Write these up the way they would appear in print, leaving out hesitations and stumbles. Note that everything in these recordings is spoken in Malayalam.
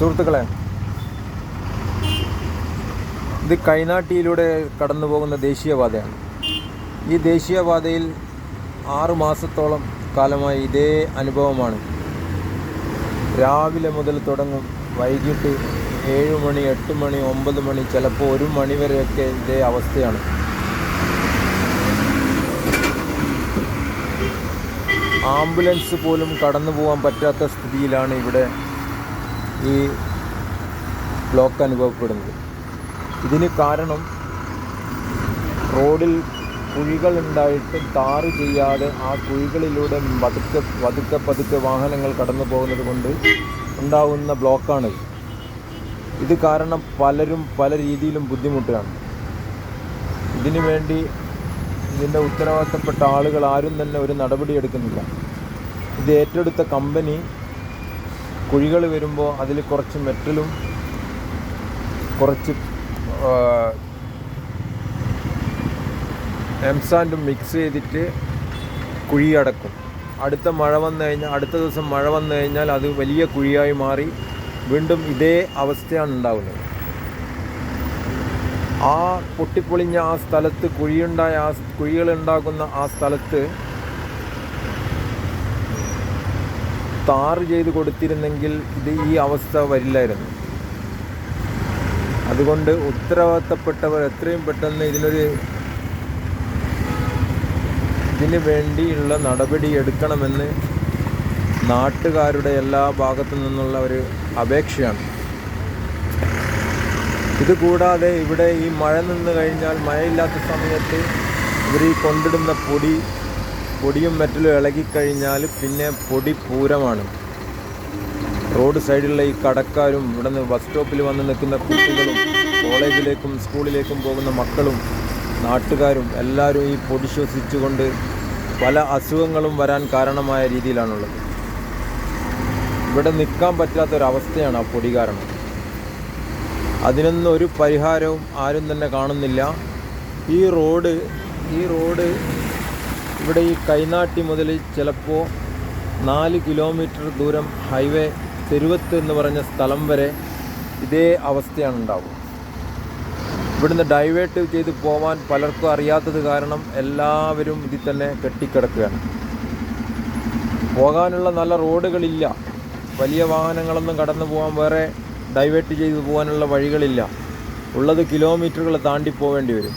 സുഹൃത്തുക്കളെ, ഇത് കൈനാട്ടിയിലൂടെ കടന്നു പോകുന്ന ദേശീയപാതയാണ്. ഈ ദേശീയപാതയിൽ 6 മാസത്തോളം കാലമായി ഇതേ അനുഭവമാണ്. രാവിലെ മുതൽ തുടങ്ങും, വൈകിട്ട് 7 മണി, 8 മണി, 9 മണി, ചിലപ്പോൾ 1 മണി വരെയൊക്കെ ഇതേ അവസ്ഥയാണ്. ആംബുലൻസ് പോലും കടന്നു പോകാൻ പറ്റാത്ത സ്ഥിതിയിലാണ് ഇവിടെ ഈ ബ്ലോക്ക് അനുഭവപ്പെടുന്നത്. ഇതിന് കാരണം റോഡിൽ കുഴികളുണ്ടായിട്ട് ടാർ ചെയ്യാതെ ആ കുഴികളിലൂടെ പതുക്കെ വാഹനങ്ങൾ കടന്നു പോകുന്നത് കൊണ്ട് ഉണ്ടാകുന്ന ബ്ലോക്കാണ്. ഇത് കാരണം പലരും പല രീതിയിലും ബുദ്ധിമുട്ടാണ്. ഇതിനു വേണ്ടി ഇതിൻ്റെ ഉത്തരവാദിത്തപ്പെട്ട ആളുകൾ ആരും തന്നെ ഒരു നടപടി എടുക്കുന്നില്ല. ഇത് ഏറ്റെടുത്ത കമ്പനി കുഴികൾ വരുമ്പോൾ അതിൽ കുറച്ച് മെറ്റലും കുറച്ച് എംസാൻഡും മിക്സ് ചെയ്തിട്ട് കുഴി അടക്കും. അടുത്ത ദിവസം മഴ വന്നു കഴിഞ്ഞാൽ അത് വലിയ കുഴിയായി മാറി വീണ്ടും ഇതേ അവസ്ഥയാണ് ഉണ്ടാകുന്നത്. ആ പൊട്ടിപ്പൊളിഞ്ഞ ആ സ്ഥലത്ത് കുഴികളുണ്ടാകുന്ന ആ സ്ഥലത്ത് ടാർ ചെയ്ത് കൊടുത്തിരുന്നെങ്കിൽ ഈ അവസ്ഥ വരില്ലായിരുന്നു. അതുകൊണ്ട് ഉത്തരവാദിത്തപ്പെട്ടവർ എത്രയും പെട്ടെന്ന് ഇതിന് വേണ്ടിയുള്ള നടപടി എടുക്കണമെന്ന് നാട്ടുകാരുടെ എല്ലാ ഭാഗത്തു നിന്നുള്ള ഒരു അപേക്ഷയാണ്. ഇതുകൂടാതെ ഇവിടെ ഈ മഴ നിന്ന് കഴിഞ്ഞാൽ, മഴയില്ലാത്ത സമയത്ത് ഇവർ ഈ കൊണ്ടിടുന്ന പൊടിയും മെറ്റലും ഇളകിക്കഴിഞ്ഞാൽ പിന്നെ പൊടി പൂരമാണ്. റോഡ് സൈഡിലുള്ള ഈ കടക്കാരും ഇവിടെ നിന്ന് ബസ് സ്റ്റോപ്പിൽ വന്ന് നിൽക്കുന്ന കുട്ടികളും കോളേജിലേക്കും സ്കൂളിലേക്കും പോകുന്ന മക്കളും നാട്ടുകാരും എല്ലാവരും ഈ പൊടി ശ്വസിച്ചുകൊണ്ട് പല അസുഖങ്ങളും വരാൻ കാരണമായ രീതിയിലാണുള്ളത്. ഇവിടെ നിൽക്കാൻ പറ്റാത്തൊരവസ്ഥയാണ് ആ പൊടി കാരണം. അതിനൊന്നും ഒരു പരിഹാരവും ആരും തന്നെ കാണുന്നില്ല. ഈ റോഡ് ഇവിടെ ഈ കൈനാട്ടി മുതൽ ചിലപ്പോൾ 4 കിലോമീറ്റർ ദൂരം ഹൈവേ തെരുവത്ത് എന്ന് പറഞ്ഞ സ്ഥലം വരെ ഇതേ അവസ്ഥയാണ് ഉണ്ടാവുക. ഇവിടുന്ന് ഡൈവേർട്ട് ചെയ്ത് പോകാൻ പലർക്കും അറിയാത്തത് കാരണം എല്ലാവരും ഇതിൽ തന്നെ കെട്ടിക്കിടക്കുകയാണ്. പോകാനുള്ള നല്ല റോഡുകളില്ല. വലിയ വാഹനങ്ങളൊന്നും കടന്നു പോകാൻ വേറെ ഡൈവേർട്ട് ചെയ്ത് പോകാനുള്ള വഴികളില്ല. ഉള്ളത് കിലോമീറ്ററുകൾ താണ്ടി പോവേണ്ടി വരും.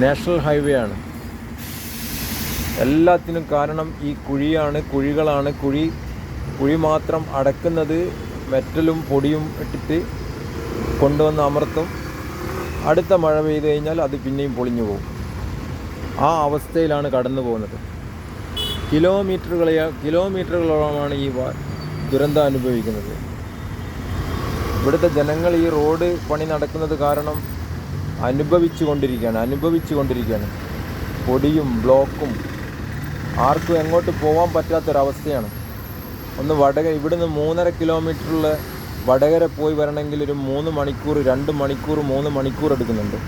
നാഷണൽ ഹൈവേ ആണ്. എല്ലാത്തിനും കാരണം ഈ കുഴികളാണ്. കുഴി മാത്രം അടക്കുന്നത് മെറ്റലും പൊടിയും ഇട്ടിട്ട് കൊണ്ടുവന്ന് അമർത്തും. അടുത്ത മഴ പെയ്തു കഴിഞ്ഞാൽ അത് പിന്നെയും പൊളിഞ്ഞു പോകും. ആ അവസ്ഥയിലാണ് കടന്നു പോകുന്നത്. കിലോമീറ്ററുകളോളമാണ് ഈ ദുരന്തം അനുഭവിക്കുന്നത്. ഇവിടുത്തെ ജനങ്ങൾ ഈ റോഡ് പണി നടക്കുന്നത് കാരണം അനുഭവിച്ചു കൊണ്ടിരിക്കുകയാണ്. പൊടിയും ബ്ലോക്കും ആർക്കും എങ്ങോട്ട് പോകാൻ പറ്റാത്തൊരവസ്ഥയാണ്. ഇവിടുന്ന് 3.5 കിലോമീറ്ററുള്ള വടകര പോയി വരണമെങ്കിൽ ഒരു 3 മണിക്കൂർ 2 മണിക്കൂർ 3 മണിക്കൂർ എടുക്കുന്നുണ്ട്.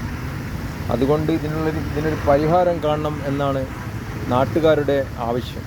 അതുകൊണ്ട് ഇതിനൊരു പരിഹാരം കാണണം എന്നാണ് നാട്ടുകാരുടെ ആവശ്യം.